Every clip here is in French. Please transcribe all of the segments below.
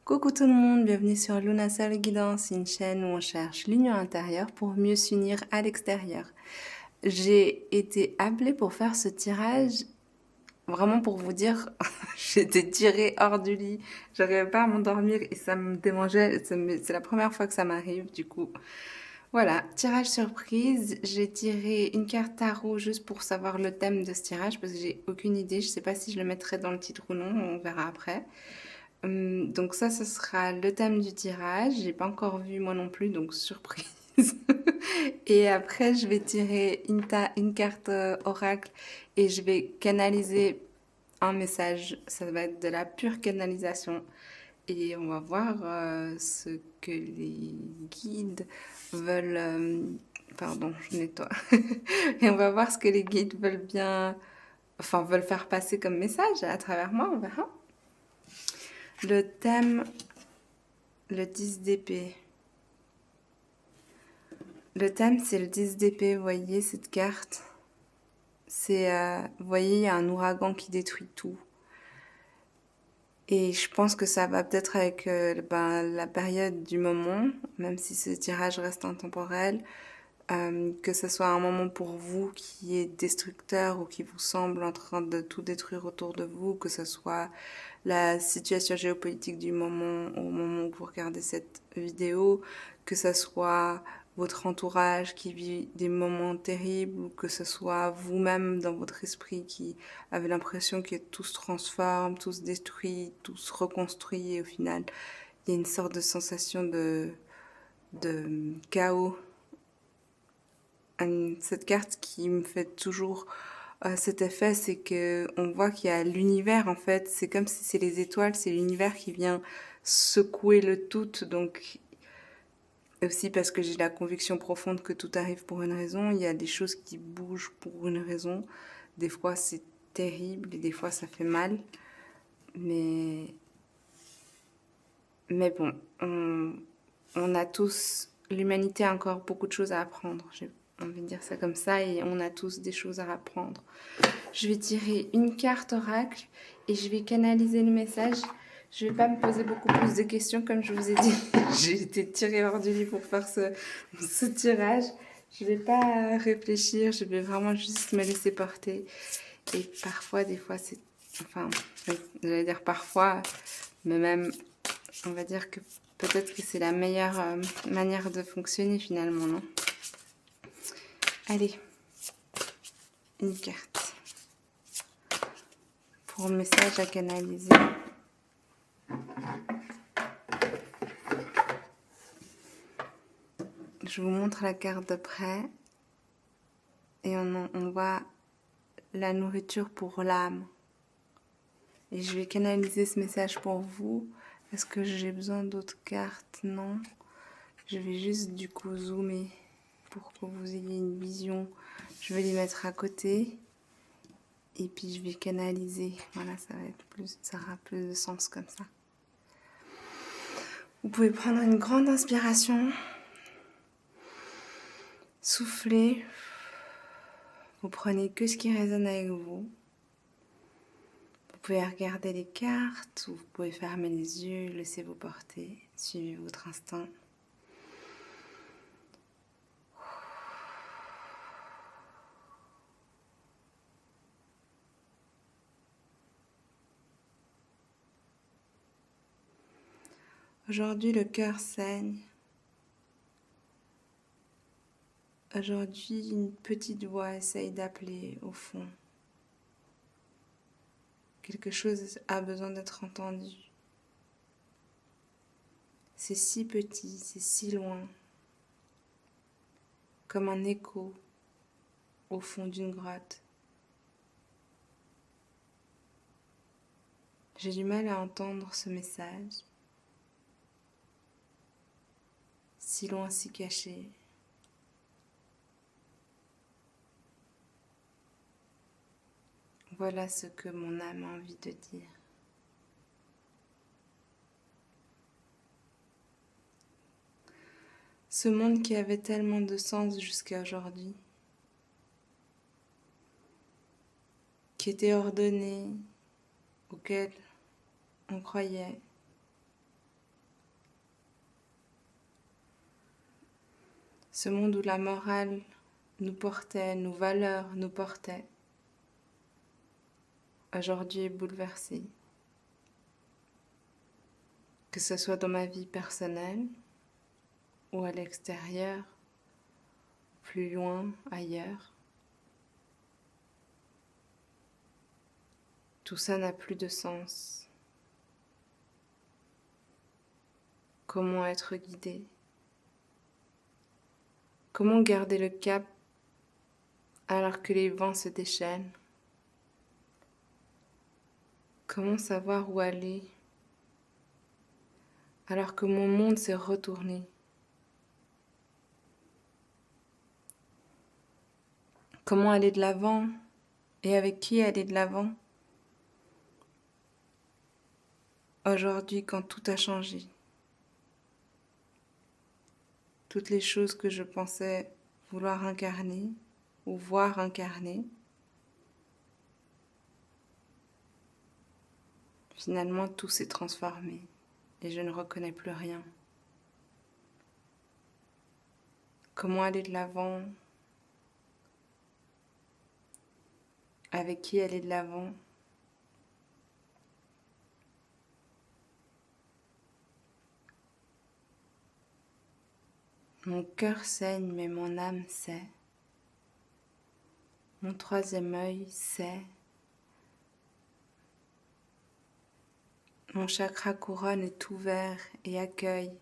Coucou tout le monde, bienvenue sur Luna Soul Guidance, une chaîne où on cherche l'union intérieure pour mieux s'unir à l'extérieur. J'ai été appelée pour faire ce tirage, vraiment pour vous dire, j'étais tirée hors du lit, j'arrivais pas à m'endormir et ça me démangeait, c'est la première fois que ça m'arrive du coup. Voilà, tirage surprise, j'ai tiré une carte tarot juste pour savoir le thème de ce tirage parce que j'ai aucune idée, je sais pas si je le mettrai dans le titre ou non, on verra après. Donc ça, ce sera le thème du tirage. J'ai pas encore vu moi non plus, donc surprise. Et après, je vais tirer une carte oracle et je vais canaliser un message. Ça va être de la pure canalisation. Et on va voir ce que les guides veulent... pardon, je nettoie. Et on va voir ce que les guides veulent bien... Enfin, veulent faire passer comme message à travers moi, on verra. Le thème, le 10 d'épée. Le thème, c'est le 10 d'épée. Vous voyez cette carte? Vous voyez, il y a un ouragan qui détruit tout. Et je pense que ça va peut-être avec la période du moment, même si ce tirage reste intemporel, que ce soit un moment pour vous qui est destructeur ou qui vous semble en train de tout détruire autour de vous, que ce soit la situation géopolitique du moment au moment où vous regardez cette vidéo, que ce soit votre entourage qui vit des moments terribles, ou que ce soit vous-même dans votre esprit qui avez l'impression que tout se transforme, tout se détruit, tout se reconstruit, et au final, il y a une sorte de sensation de chaos. Cette carte qui me fait toujours cet effet, c'est que on voit qu'il y a l'univers en fait, c'est comme si c'est les étoiles, c'est l'univers qui vient secouer le tout, donc aussi parce que j'ai la conviction profonde que tout arrive pour une raison, il y a des choses qui bougent pour une raison, des fois c'est terrible et des fois ça fait mal, mais, mais bon, on a tous, l'humanité a encore beaucoup de choses à apprendre, j'ai envie de dire ça comme ça, et on a tous des choses à apprendre. Je vais tirer une carte oracle et je vais canaliser le message. Je ne vais pas me poser beaucoup plus de questions, comme je vous ai dit. J'ai été tirée hors du lit pour faire ce tirage. Je ne vais pas réfléchir, je vais vraiment juste me laisser porter. Et parfois, des fois, c'est... Enfin, j'allais dire parfois, mais même, on va dire que peut-être que c'est la meilleure manière de fonctionner finalement, non? Allez, une carte. Pour un message à canaliser. Je vous montre la carte de près et on voit la nourriture pour l'âme. Et je vais canaliser ce message pour vous. Est-ce que j'ai besoin d'autres cartes? Non. Je vais juste du coup zoomer pour que vous ayez une vision. Je vais les mettre à côté et puis je vais canaliser. Voilà, ça aura plus de sens comme ça. Vous pouvez prendre une grande inspiration. Soufflez. Vous prenez que ce qui résonne avec vous. Vous pouvez regarder les cartes ou vous pouvez fermer les yeux, laissez-vous porter, suivez votre instinct. Aujourd'hui, le cœur saigne. Aujourd'hui, une petite voix essaye d'appeler au fond. Quelque chose a besoin d'être entendu. C'est si petit, c'est si loin, comme un écho au fond d'une grotte. J'ai du mal à entendre ce message, si loin, si caché. Voilà ce que mon âme a envie de dire. Ce monde qui avait tellement de sens jusqu'à aujourd'hui, qui était ordonné, auquel on croyait, ce monde où la morale nous portait, nos valeurs nous portaient, aujourd'hui est bouleversé. Que ce soit dans ma vie personnelle ou à l'extérieur, plus loin, ailleurs. Tout ça n'a plus de sens. Comment être guidé? Comment garder le cap alors que les vents se déchaînent? Comment savoir où aller alors que mon monde s'est retourné? Comment aller de l'avant et avec qui aller de l'avant? Aujourd'hui, quand tout a changé, toutes les choses que je pensais vouloir incarner ou voir incarner, finalement tout s'est transformé et je ne reconnais plus rien. Comment aller de l'avant? Avec qui aller de l'avant? Mon cœur saigne, mais mon âme sait. Mon troisième œil sait. Mon chakra couronne est ouvert et accueille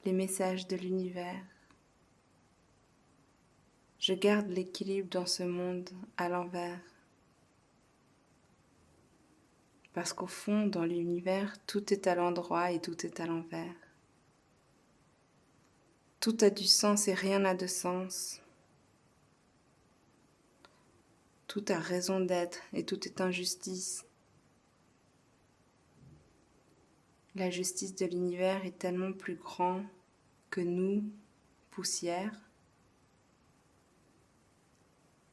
les messages de l'univers. Je garde l'équilibre dans ce monde à l'envers. Parce qu'au fond, dans l'univers, tout est à l'endroit et tout est à l'envers. Tout a du sens et rien n'a de sens. Tout a raison d'être et tout est injustice. La justice de l'univers est tellement plus grande que nous, poussière.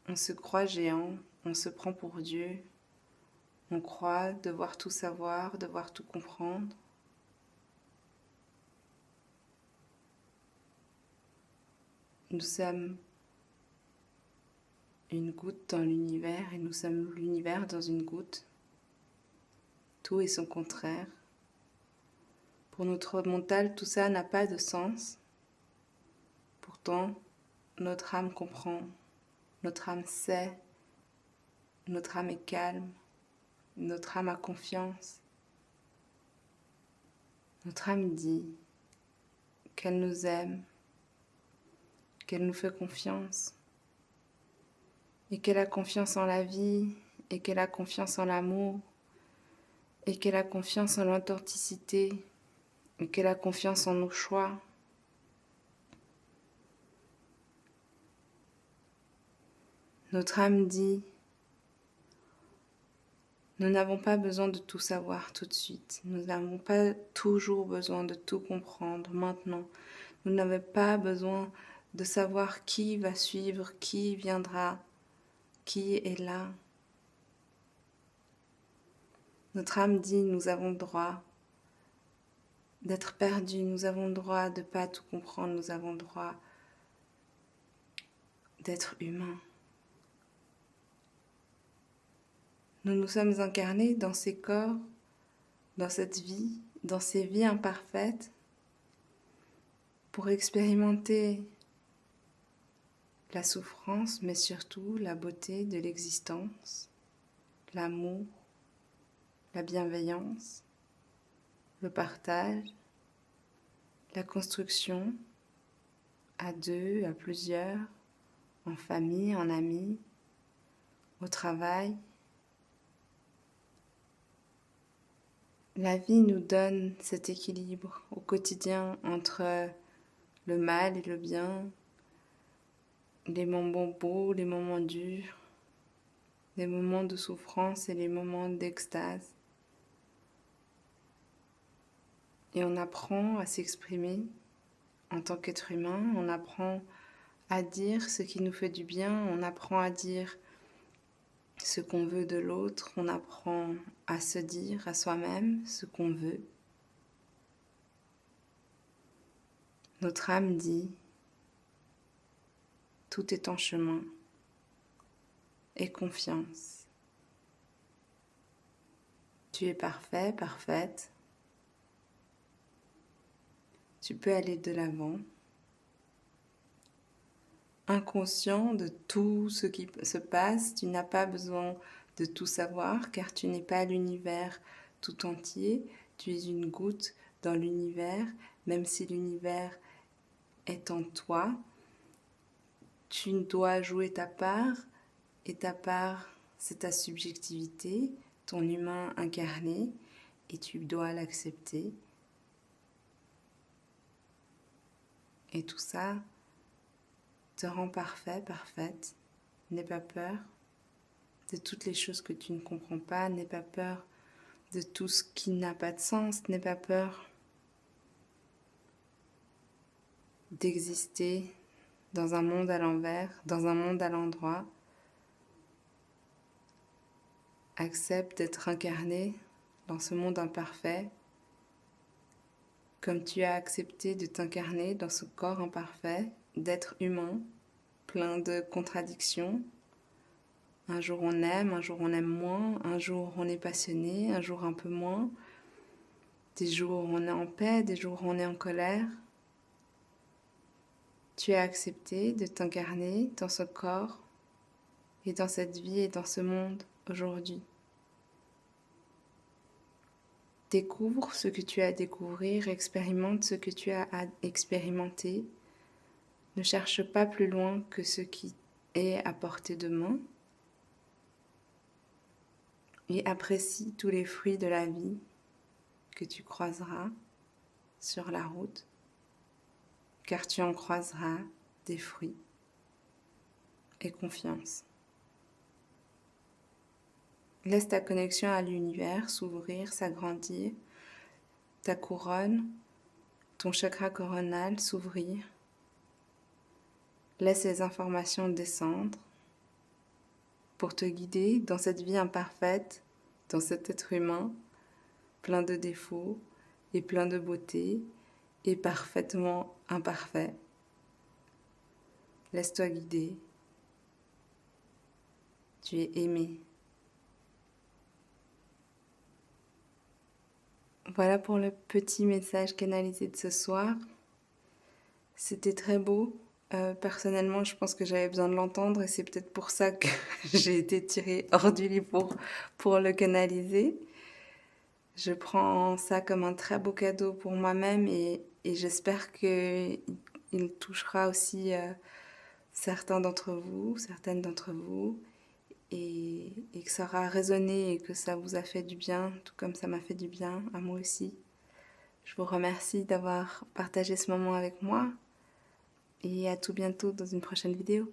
On se croit géant, on se prend pour Dieu. On croit devoir tout savoir, devoir tout comprendre. Nous sommes une goutte dans l'univers et nous sommes l'univers dans une goutte. Tout est son contraire. Pour notre mental, tout ça n'a pas de sens. Pourtant, notre âme comprend, notre âme sait, notre âme est calme, notre âme a confiance. Notre âme dit qu'elle nous aime, qu'elle nous fait confiance et qu'elle a confiance en la vie et qu'elle a confiance en l'amour et qu'elle a confiance en l'authenticité et qu'elle a confiance en nos choix. Notre âme dit, nous n'avons pas besoin de tout savoir tout de suite. Nous n'avons pas toujours besoin de tout comprendre maintenant. Nous n'avons pas besoin de savoir qui va suivre, qui viendra, qui est là. Notre âme dit, nous avons le droit d'être perdus, nous avons le droit de ne pas tout comprendre, nous avons le droit d'être humains. Nous nous sommes incarnés dans ces corps, dans cette vie, dans ces vies imparfaites, pour expérimenter la souffrance, mais surtout la beauté de l'existence, l'amour, la bienveillance, le partage, la construction à deux, à plusieurs, en famille, en amis, au travail. La vie nous donne cet équilibre au quotidien entre le mal et le bien, les moments beaux, les moments durs, les moments de souffrance et les moments d'extase. Et on apprend à s'exprimer en tant qu'être humain, on apprend à dire ce qui nous fait du bien, on apprend à dire ce qu'on veut de l'autre, on apprend à se dire à soi-même ce qu'on veut. Notre âme dit Tout est en chemin. Et confiance. Tu es parfait, parfaite. Tu peux aller de l'avant. Inconscient de tout ce qui se passe, tu n'as pas besoin de tout savoir car tu n'es pas l'univers tout entier. Tu es une goutte dans l'univers, même si l'univers est en toi. Tu dois jouer ta part et ta part, c'est ta subjectivité, ton humain incarné et tu dois l'accepter. Et tout ça te rend parfait, parfaite. N'aie pas peur de toutes les choses que tu ne comprends pas. N'aie pas peur de tout ce qui n'a pas de sens. N'aie pas peur d'exister dans un monde à l'envers, dans un monde à l'endroit. Accepte d'être incarné dans ce monde imparfait, comme tu as accepté de t'incarner dans ce corps imparfait, d'être humain, plein de contradictions. Un jour on aime moins, un jour on est passionné, un jour un peu moins. Des jours on est en paix, des jours on est en colère. Tu as accepté de t'incarner dans ce corps et dans cette vie et dans ce monde aujourd'hui. Découvre ce que tu as à découvrir, expérimente ce que tu as à expérimenter. Ne cherche pas plus loin que ce qui est à portée de main. Et apprécie tous les fruits de la vie que tu croiseras sur la route, car tu en croiseras des fruits. Et confiance. Laisse ta connexion à l'univers s'ouvrir, s'agrandir, ta couronne, ton chakra coronal s'ouvrir. Laisse les informations descendre pour te guider dans cette vie imparfaite, dans cet être humain, plein de défauts et plein de beauté et parfaitement imparfait. Laisse-toi guider. Tu es aimé. Voilà pour le petit message canalisé de ce soir. C'était très beau. Personnellement, je pense que j'avais besoin de l'entendre et c'est peut-être pour ça que j'ai été tirée hors du lit pour le canaliser. Je prends ça comme un très beau cadeau pour moi-même et j'espère qu'il touchera aussi certains d'entre vous, certaines d'entre vous et que ça aura résonné et que ça vous a fait du bien, tout comme ça m'a fait du bien à moi aussi. Je vous remercie d'avoir partagé ce moment avec moi et à tout bientôt dans une prochaine vidéo.